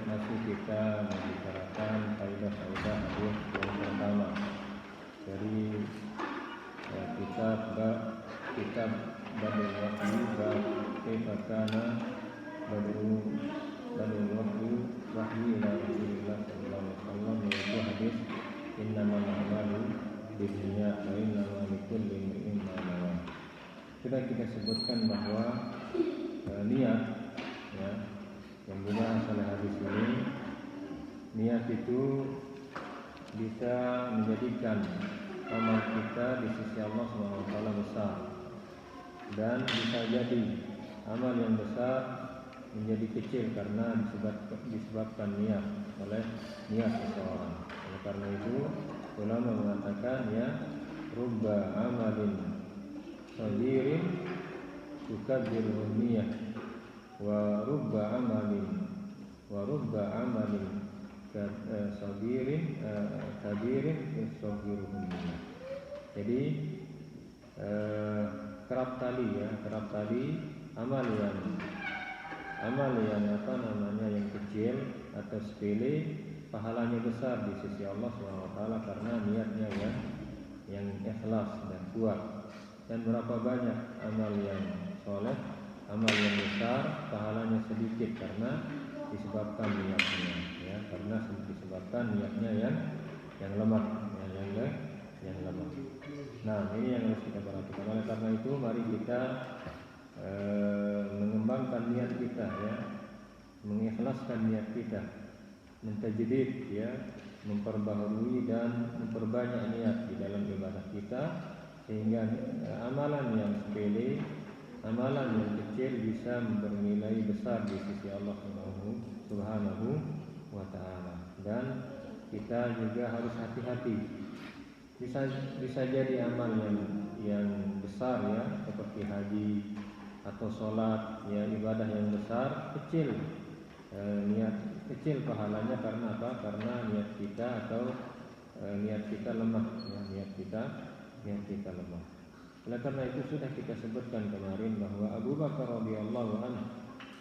masih kita membicarakan faedah-faedah hadis yang pertama dari kitab Badul Wahyi bab Kaifa Badul Wahyi ila Rasulillah sallallahu alaihi wasallam, yaitu hadis innamal a'malu binniyat wa innamal likulli imrin ma nawa. Sudah kita sebutkan bahwa niat, ya, yang dibahas oleh hadis ini, niat itu bisa menjadikan amal kita di sisi Allah SWT besar, dan bisa jadi amal yang besar menjadi kecil karena disebabkan niat oleh niat seseorang. Oleh karena itu ulama mengatakan, ya, rubba amalin sagirin tukabbiru niyah wa rubba amalin sagirin kabirin yusaghiruhu niyah. Jadi kerap kali amal yang yang kecil atau sepele pahalanya besar di sisi Allah SWT karena niatnya yang ikhlas dan kuat. Dan berapa banyak amal yang soleh, amal yang besar pahalanya sedikit karena disebabkan niatnya, ya, karena disebabkan niatnya yang lemah, yang lemah. Nah, ini yang harus kita perhatikan. Oleh karena itu mari kita mengembangkan niat kita, ya, mengikhlaskan niat kita, mentajdid, ya, memperbaharui dan memperbanyak niat di dalam ibadah kita, sehingga amalan yang sepele, amalan yang kecil bisa bernilai besar di sisi Allah Subhanahu wa ta'ala. Dan kita juga harus hati-hati. Bisa jadi amal yang besar, ya, seperti haji atau sholat, ya, ibadah yang besar, kecil niat kecil pahalanya karena apa? Karena niat kita atau niat kita lemah, ya, niat kita lemah. Oleh karena itu sudah kita sebutkan kemarin bahwa Abu Bakar radhiyallahu anhu,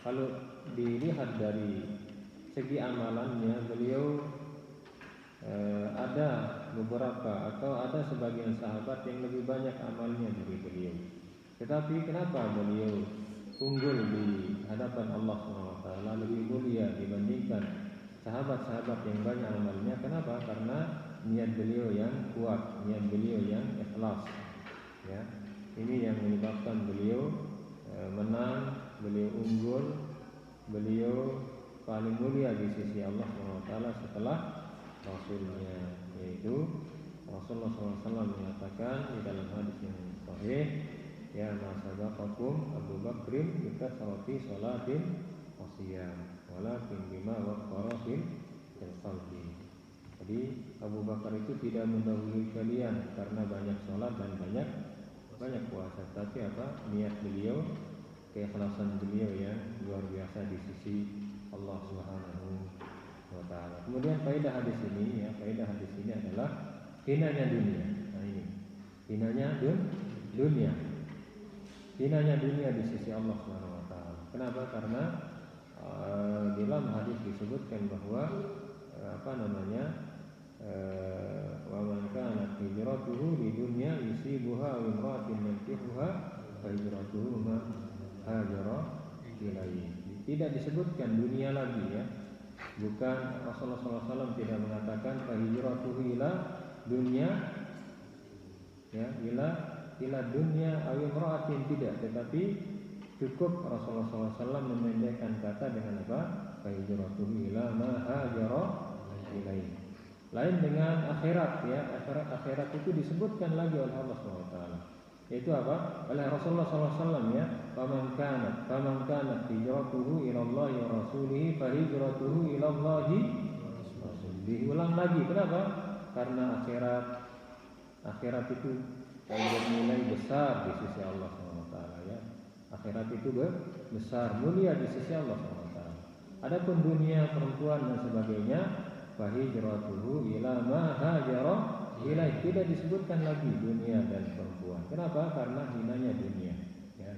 kalau dilihat dari segi amalannya, beliau ada beberapa atau ada sebagian sahabat yang lebih banyak amalnya dari beliau. Tetapi kenapa beliau unggul di hadapan Allah SWT, lebih mulia dibandingkan sahabat-sahabat yang banyak amalnya? Kenapa? Karena niat beliau yang kuat, niat beliau yang ikhlas, ya. Ini yang menyebabkan beliau menang, beliau unggul, beliau paling mulia di sisi Allah SWT setelah Rasulnya, yaitu Rasulullah SAW mengatakan di dalam hadis yang sahih, ya, ma sabaqakum Abu Bakrin kita salati salatin wasiyam walakin bima waqqara fil qalbi. Jadi Abu Bakar itu tidak mendahului kalian karena banyak salat dan banyak puasa, tapi apa? Niat beliau, keikhlasan beliau yang luar biasa di sisi Allah Subhanahu wa ta'ala. Kemudian faedah hadis ini, ya, faedah hadis ini adalah hinanya dunia. Nah, ini hinanya dunia. Hinanya dunia di sisi Allah Subhanahu wa ta'ala. Kenapa? Karena dalam hadis disebutkan bahwa wa man kanat hijratuhu li dunya yusibuha wa imra'atin yankihuha fa hijratuhu ma hajara ilaihi. Tidak disebutkan dunia lagi, ya. Bukan, Rasulullah SAW tidak mengatakan fa hijratuhu ila dunya, ya, ila dunya aw imra'atin, tidak, tetapi cukup Rasulullah SAW memendekkan kata dengan apa? Fa hijratuhu ila ma hajara ilaihi. Lain dengan akhirat, ya, akhirat itu disebutkan lagi oleh Allah SWT. Yaitu apa? Oleh Rasulullah SAW, ya, faman kanat hijratuhu ila Allah wa rasulihi fa hijratuhu ila Allah wa rasulihi. Diulang lagi. Kenapa? Karena akhirat itu bernilai besar di sisi Allah SWT, ya. Akhirat itu besar, mulia di sisi Allah SWT. Adapun dunia, perempuan dan sebagainya, fa hijratuhu ila ma hajara ilaih, tidak disebutkan lagi dunia dan perempuan. Kenapa? Karena hinanya dunia, ya,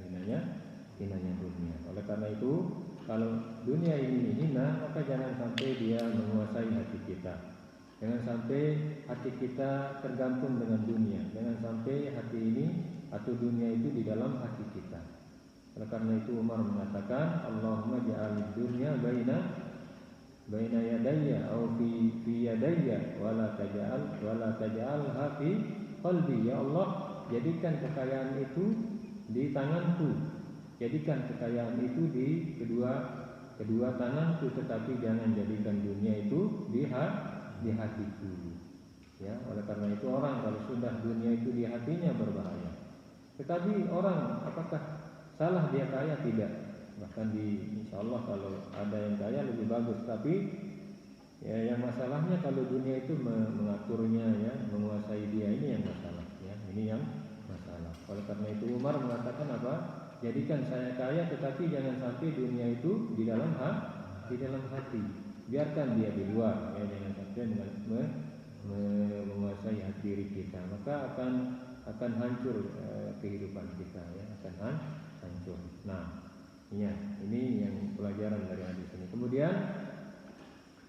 hinanya dunia. Oleh karena itu kalau dunia ini hina, maka jangan sampai dia menguasai hati kita. Jangan sampai hati kita tergantung dengan dunia. Jangan sampai hati ini atau dunia itu di dalam hati kita. Oleh karena itu Umar mengatakan, Allahumma ja'al dunya baina yadayya atau fi yadayya wala taj'alha fi qalbi. Ya Allah, jadikan kekayaan itu di tanganku. Jadikan kekayaan itu di kedua tanganku, tetapi jangan jadikan dunia itu di hatiku. Ya, oleh karena itu orang kalau sudah dunia itu di hatinya berbahaya. Tetapi orang apakah salah dia kaya? Tidak. Bahkan insya Allah kalau ada yang kaya lebih bagus. Tapi ya, yang masalahnya kalau dunia itu mengaturnya, ya, menguasai dia, ini yang masalah. Ya, ini yang masalah. Oleh karena itu Umar mengatakan apa? Jadikan saya kaya, tetapi jangan sampai dunia itu di dalam hati. Biarkan dia di luar, ya, jangan sampai menguasai hati diri kita. Maka akan hancur kehidupan kita, ya, akan hancur. Nah, ya, ini yang pelajaran dari hadis ini. Kemudian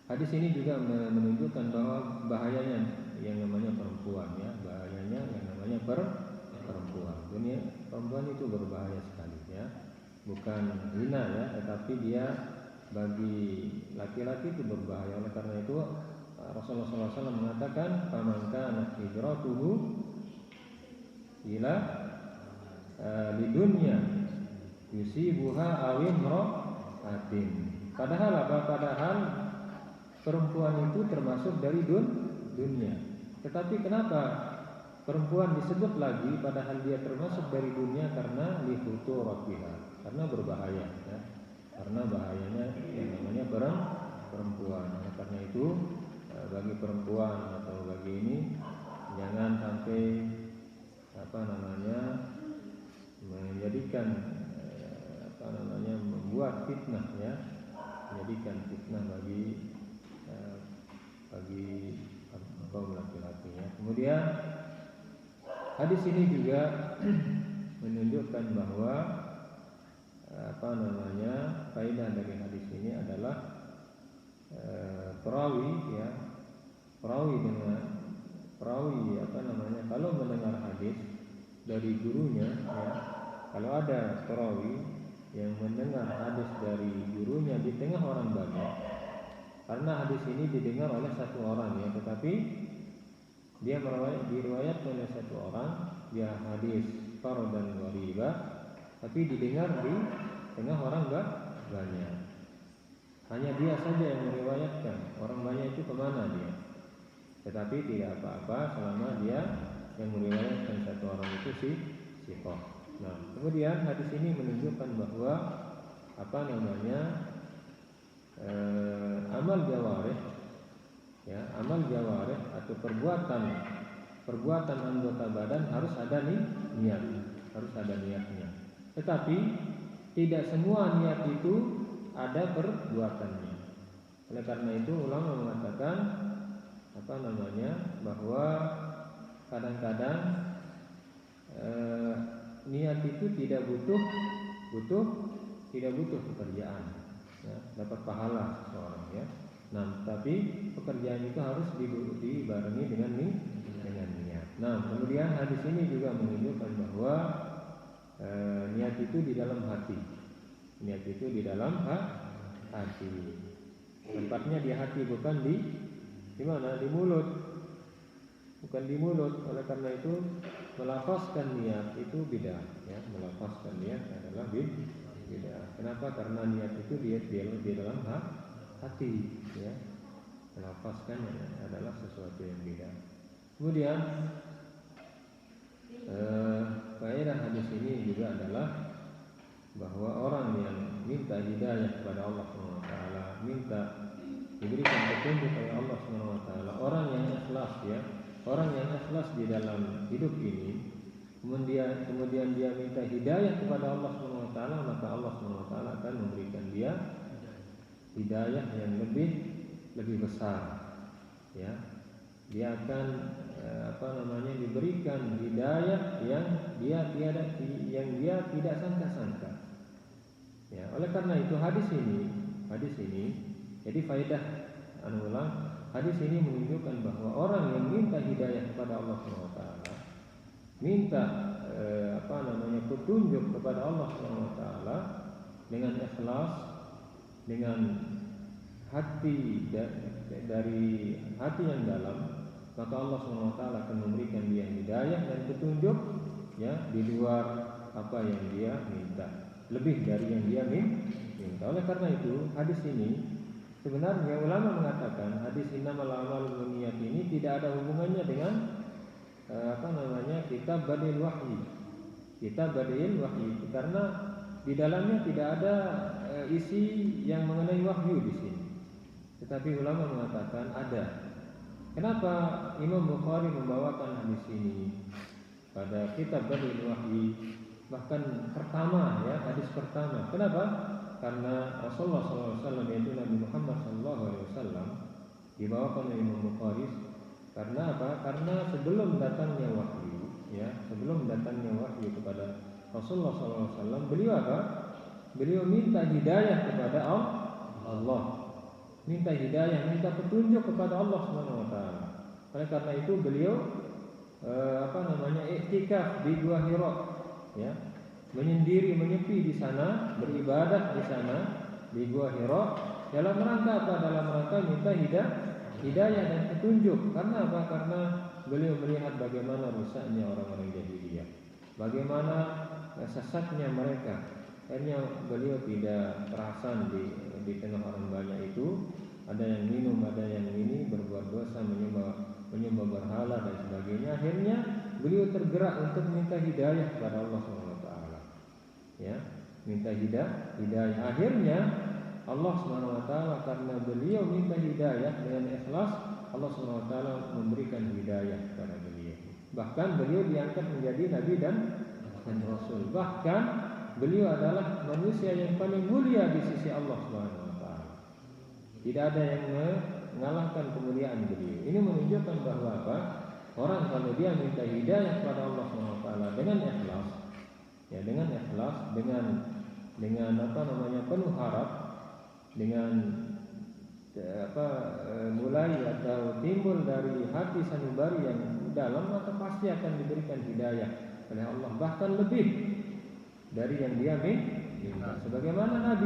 hadis ini juga menunjukkan bahwa bahayanya yang namanya perempuan, ya, bahayanya yang namanya perempuan. Dunia perempuan itu berbahaya sekali, ya. Bukan hina, ya, tetapi dia bagi laki-laki itu berbahaya. Oleh karena itu Rasulullah SAW mengatakan, "Faman kanat hijratuhu ila lidunya yusibuha awin ro'atin." Padahal apa? Padahal perempuan itu termasuk dari dunia. Tetapi kenapa perempuan disebut lagi padahal dia termasuk dari dunia? Karena lifuturatiha, karena berbahaya, ya. Karena bahayanya yang namanya perempuan. Oleh karena itu bagi perempuan atau bagi ini jangan sampai menjadikan membuat fitnah, ya, menjadikan fitnah bagi kaum laki-laki, ya. Kemudian hadis ini juga menunjukkan bahwa faedah dari hadis ini adalah perawi kalau mendengar hadis dari gurunya, ya, kalau ada perawi yang mendengar hadis dari gurunya di tengah orang banyak, karena hadis ini didengar oleh satu orang, ya, tetapi dia diriwayatkan oleh satu orang, dia hadis fardhan gharibah, tapi didengar di tengah orang banyak. Hanya dia saja yang meriwayatkan, orang banyak itu kemana dia? Tetapi tidak apa-apa selama dia yang meriwayatkan satu orang itu siqah. Nah, kemudian hadis ini menunjukkan bahwa amal jawarih, ya, amal jawarih atau perbuatan anggota badan harus ada niat, harus ada niatnya. Tetapi tidak semua niat itu ada perbuatannya. Oleh karena itu ulama mengatakan bahwa kadang-kadang niat itu tidak butuh pekerjaan, ya, dapat pahala seseorang, ya. Nah, tapi pekerjaan itu harus dibarengi dengan niat. Nah, kemudian hadis ini juga menunjukkan bahwa niat itu di dalam hati. Niat itu di dalam hati. Tempatnya di hati, bukan di mana? Di mulut. Bukan di mulut. Oleh karena itu melafazkan niat itu bid'ah, ya. Melafazkan niat adalah bid'ah. Kenapa? Karena niat itu di dalam hati, ya. Melafazkan adalah sesuatu yang bid'ah. Kemudian faedah hadis ini juga adalah bahwa orang yang minta hidayah kepada Allah SWT, minta diberikan petunjuk oleh Allah SWT, orang yang ikhlas, ya, orang yang ikhlas di dalam hidup ini, kemudian dia minta hidayah kepada Allah SWT, maka Allah SWT akan memberikan dia hidayah yang lebih besar, ya. Dia akan diberikan hidayah yang dia tidak sangka-sangka. Ya, oleh karena itu hadis ini jadi faedah hadis ini menunjukkan bahwa orang yang minta hidayah kepada Allah SWT, minta petunjuk kepada Allah SWT dengan ikhlas, dengan hati dari hati yang dalam, maka Allah SWT akan memberikan dia hidayah dan petunjuk ya di luar apa yang dia minta, lebih dari yang dia minta. Oleh karena itu hadis ini sebenarnya ulama mengatakan hadis innamal a'malu binniyat ini tidak ada hubungannya dengan kitab Badil Wahyi. Kitab Badil Wahyi karena di dalamnya tidak ada isi yang mengenai wahyu di sini. Tetapi ulama mengatakan ada. Kenapa Imam Bukhari membawakan hadis ini pada kitab Badil Wahyi, bahkan pertama ya, hadis pertama. Kenapa? Karena Rasulullah SAW yaitu Nabi Muhammad SAW dibawakan oleh Imam Bukhari. Karena apa? Karena sebelum datangnya wahyu, ya, sebelum datangnya wahyu kepada Rasulullah SAW, beliau apa? Beliau minta hidayah kepada Allah, minta hidayah, minta petunjuk kepada Allah Subhanahu Wa Taala. Oleh karena itu beliau iktikaf di Gua Hira, ya, menyendiri, menyepi di sana, beribadah di sana di Gua Hira dalam rangka apa? Dalam rangka minta hidayah dan petunjuk. Karena apa? Karena beliau melihat bagaimana rusaknya orang-orang jahiliyah, bagaimana sesatnya mereka. Akhirnya beliau tidak perasan di tengah orang banyak itu, ada yang minum, ada yang ini, berbuat dosa, menyembah berhala dan sebagainya. Akhirnya beliau tergerak untuk minta hidayah kepada Allah SWT, ya, minta hidayah. Akhirnya Allah SWT karena beliau minta hidayah dengan ikhlas, Allah SWT memberikan hidayah kepada beliau. Bahkan beliau diangkat menjadi Nabi dan Rasul. Bahkan beliau adalah manusia yang paling mulia di sisi Allah SWT. Tidak ada yang mengalahkan kemuliaan beliau. Ini menunjukkan bahwa apa? Orang kalau dia minta hidayah kepada Allah SWT dengan ikhlas, ya, dengan ikhlas, dengan penuh harap, dengan mulai atau timbul dari hati sanubari yang dalam, maka pasti akan diberikan hidayah oleh Allah, bahkan lebih dari yang dia minta. Sebagaimana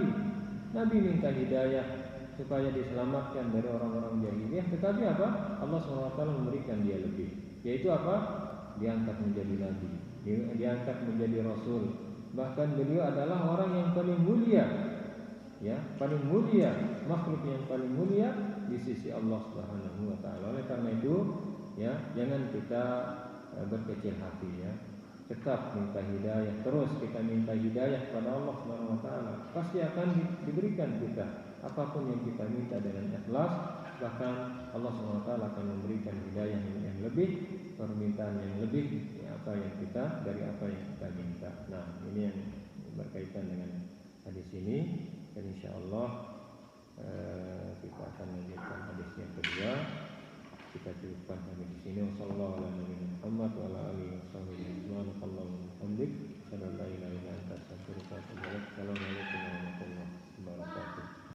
Nabi minta hidayah supaya diselamatkan dari orang-orang jahiliyah, tetapi apa? Allah SWT memberikan dia lebih, yaitu apa? Diangkat menjadi nabi, diangkat menjadi rasul. Bahkan beliau adalah orang yang paling mulia, ya, paling mulia, makhluk yang paling mulia di sisi Allah Subhanahu wa taala. Oleh karena itu, ya, jangan kita berkecil hati, ya. Tetap minta hidayah, terus kita minta hidayah kepada Allah Subhanahu wa taala. Pasti akan diberikan kita apapun yang kita minta dengan ikhlas, bahkan Allah Subhanahu wa taala akan memberikan hidayah yang lebih, permintaan yang lebih, ya, apa yang kita dari apa yang kita minta. Nah, ini yang berkaitan dengan hadis ini. Dan insyaallah kita akan lanjutkan hadis yang kedua. Kita cukupkan sampai di sini. Wassalamualaikum warahmatullahi wabarakatuh. Assalamualaikum warahmatullahi wabarakatuh.